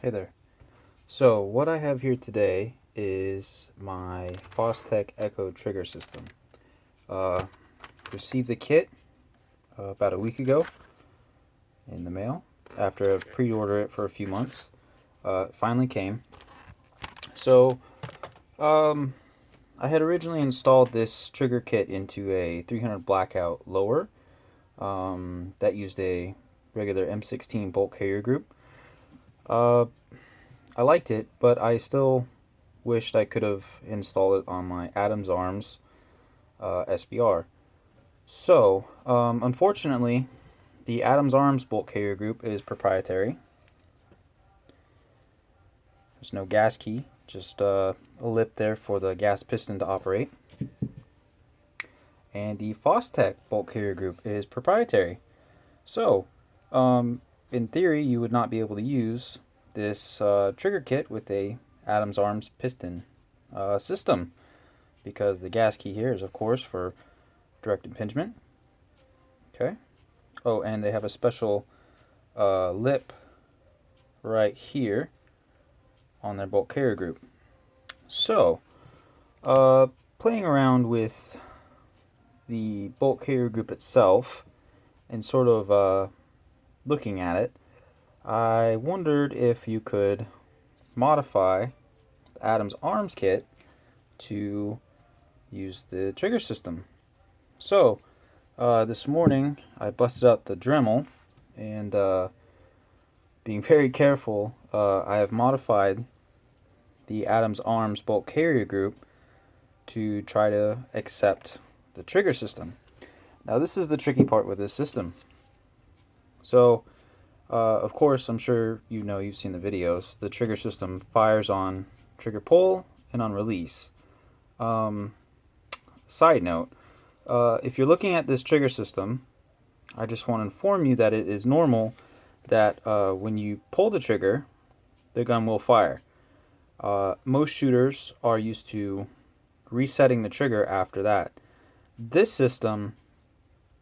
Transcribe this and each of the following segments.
Hey there. So what I have here today is my Fostech Echo trigger system. Uh, Received the kit about a week ago in the mail after I pre-ordered it for a few months. It finally came. So um, I had originally installed this trigger kit into a 300 blackout lower that used a regular M16 bolt carrier group. Uh, I liked it, but I still wished I could have installed it on my Adams Arms SBR. So, unfortunately, the Adams Arms bolt carrier group is proprietary. There's no gas key, just a lip there for the gas piston to operate. And the Fostech bolt carrier group is proprietary. So, in theory, you would not be able to use this trigger kit with a Adams Arms piston system, because the gas key here is, of course, for direct impingement. Okay. Oh, and they have a special lip right here on their bolt carrier group. So, playing around with the bolt carrier group itself and sort of looking at it, I wondered if you could modify the Adams Arms kit to use the trigger system. So, this morning I busted out the Dremel and being very careful, I have modified the Adams Arms bolt carrier group to try to accept the trigger system. Now this is the tricky part with this system. So, of course, I'm sure you've seen the videos. The trigger system fires on trigger pull and on release. Side note, if you're looking at this trigger system, I just want to inform you that it is normal that when you pull the trigger, the gun will fire. Most shooters are used to resetting the trigger after that. This system,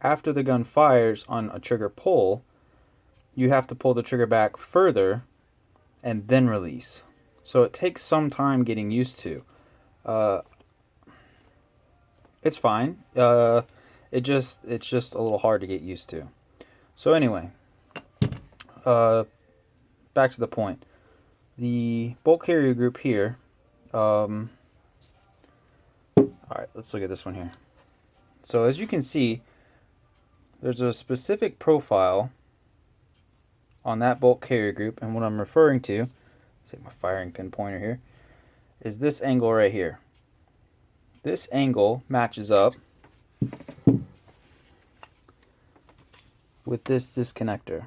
after the gun fires on a trigger pull, you have to pull the trigger back further and then release. So it takes some time getting used to. It's fine. It's just a little hard to get used to. So anyway, back to the point. The bolt carrier group here. All right, let's look at this one here. So as you can see, there's a specific profile on that bolt carrier group, and what I'm referring to, let's take my firing pin pointer here, is this angle right here. This angle matches up with this disconnector,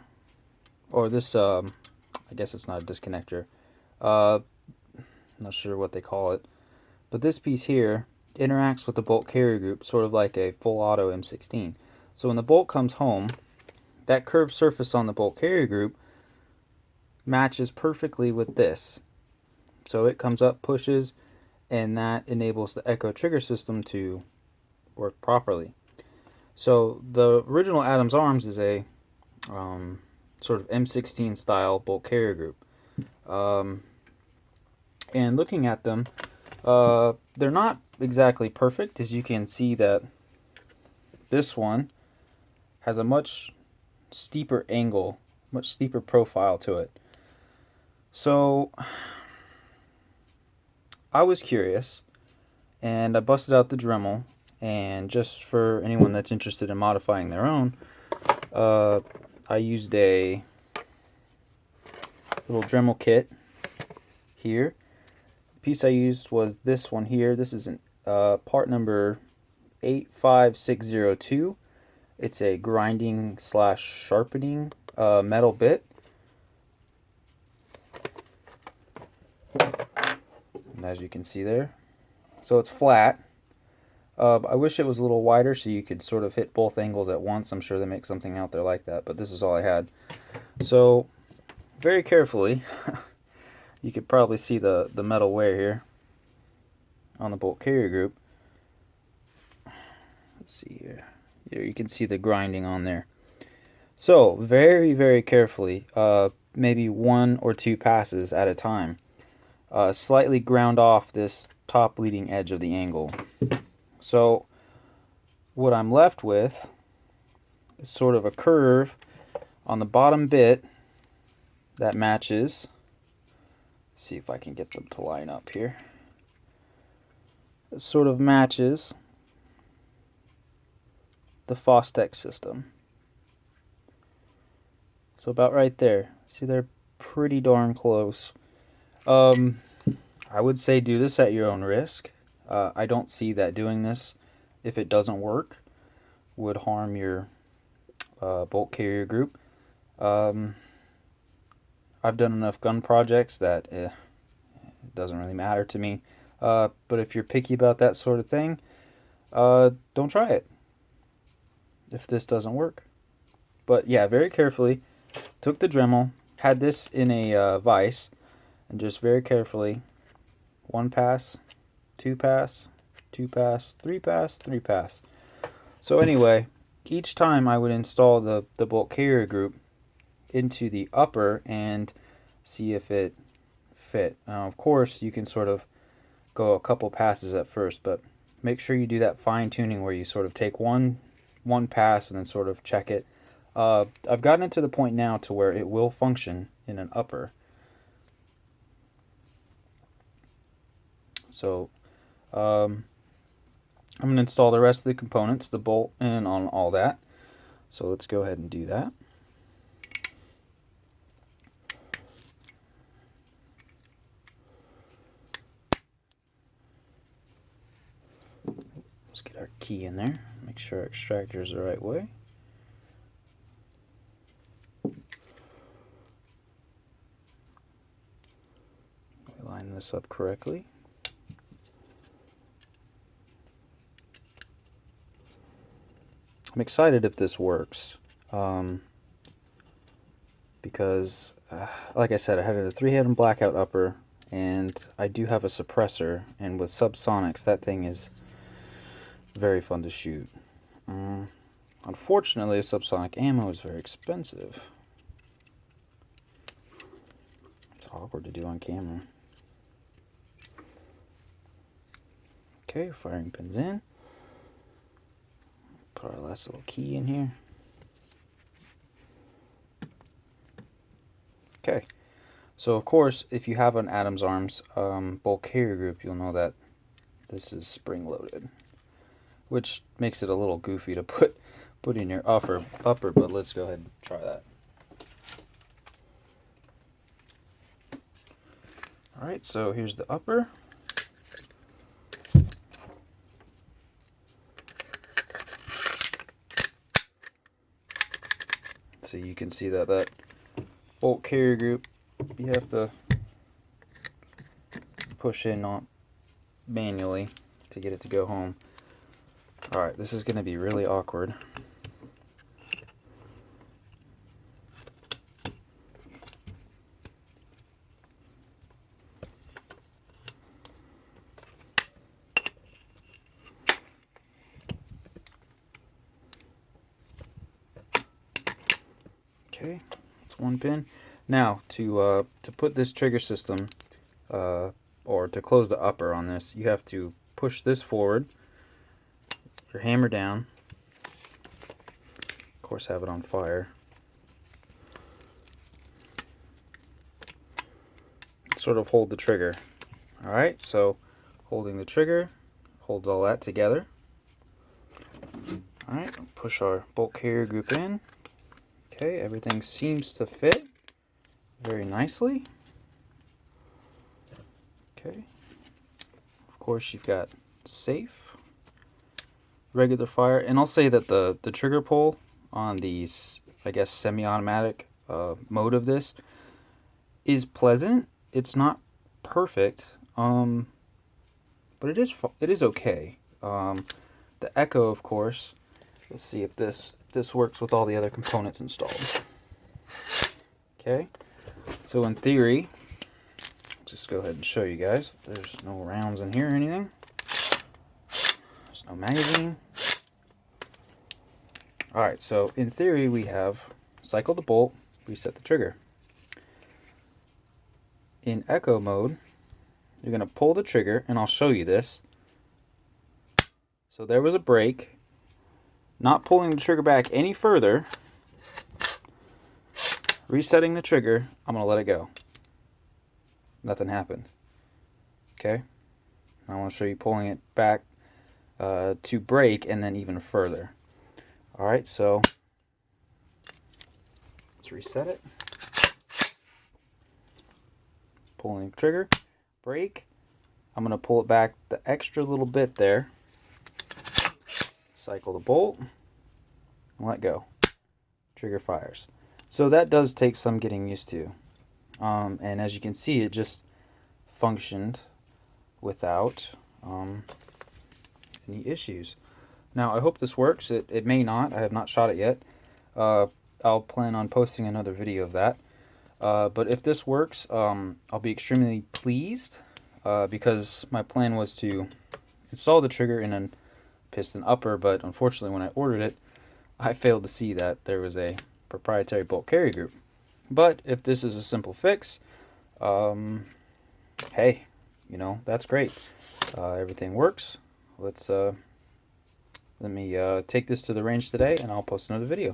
or this, I guess it's not a disconnector, not sure what they call it, but this piece here interacts with the bolt carrier group sort of like a full auto M16. So when the bolt comes home, that curved surface on the bolt carrier group matches perfectly with this. So it comes up, pushes, and that enables the Echo trigger system to work properly. So the original Adams Arms is a sort of M16 style bolt carrier group. And looking at them, they're not exactly perfect. As you can see, that this one has a much steeper angle, much steeper profile to it. So I was curious, and I busted out the Dremel, and just for anyone that's interested in modifying their own, I used a little Dremel kit here. The piece I used was this one here. This is part number 85602. It's a grinding / sharpening metal bit. And as you can see there, so it's flat. I wish it was a little wider so you could sort of hit both angles at once. I'm sure they make something out there like that, but this is all I had. So very carefully, you could probably see the metal wear here on the bolt carrier group. Let's see here. Here you can see the grinding on there. So very, very carefully, maybe 1 or 2 passes at a time. Slightly ground off this top leading edge of the angle. So what I'm left with is sort of a curve on the bottom bit that matches. See if I can get them to line up here. It sort of matches the Fostech system. So about right there. See, they're pretty darn close. I would say do this at your own risk. I don't see that doing this, if it doesn't work, would harm your bolt carrier group. I've done enough gun projects that it doesn't really matter to me. But if you're picky about that sort of thing, don't try it if this doesn't work. But yeah, very carefully took the Dremel, had this in a vise, and just very carefully 1 pass, 2 pass, 2 pass, 3 pass, 3 pass. So anyway, each time I would install the bolt carrier group into the upper and see if it fit. Now, of course, you can sort of go a couple passes at first, but make sure you do that fine tuning where you sort of take one pass and then sort of check it. I've gotten it to the point now to where it will function in an upper. So I'm going to install the rest of the components, the bolt and on all that. So let's go ahead and do that. Let's get our key in there, make sure our extractor is the right way. Line this up correctly. I'm excited if this works, because like I said, I had a 3-head blackout upper, and I do have a suppressor, and with subsonics that thing is very fun to shoot. Unfortunately, subsonic ammo is very expensive. It's awkward to do on camera. Okay, firing pins in. Put our last little key in here. Okay, so of course, if you have an Adams Arms bolt carrier group, you'll know that this is spring-loaded, which makes it a little goofy to put in your upper, but let's go ahead and try that. Alright, so here's the upper. So you can see that bolt carrier group, you have to push in on manually to get it to go home. Alright, this is going to be really awkward. Okay, that's 1 pin. Now, to put this trigger system, or to close the upper on this, you have to push this forward, your hammer down, of course have it on fire, sort of hold the trigger. Alright, so holding the trigger holds all that together. Alright, push our bolt carrier group in. Okay, everything seems to fit very nicely. Okay, of course you've got safe, regular fire, and I'll say that the trigger pull on these, I guess, semi-automatic mode of this is pleasant. It's not perfect, but it is okay. The Echo, of course. Let's see if this works with all the other components installed. Okay, so in theory, just go ahead and show you guys. There's no rounds in here or anything. There's no magazine. Alright, so in theory we have cycle the bolt, reset the trigger. in Echo mode, you're going to pull the trigger, and I'll show you this. So there was a break. Not pulling the trigger back any further. Resetting the trigger, I'm going to let it go. Nothing happened. Okay? I want to show you pulling it back to break and then even further. Alright, so let's reset it. Pulling the trigger, break. I'm going to pull it back the extra little bit there. Cycle the bolt, and let go. Trigger fires. So that does take some getting used to. And as you can see, it just functioned without any issues. Now, I hope this works. It may not. I have not shot it yet. I'll plan on posting another video of that. But if this works, I'll be extremely pleased because my plan was to install the trigger in a piston upper, but unfortunately when I ordered it, I failed to see that there was a proprietary bolt carrier group. But if this is a simple fix, hey, you know, that's great. Everything works. Let me take this to the range today, and I'll post another video.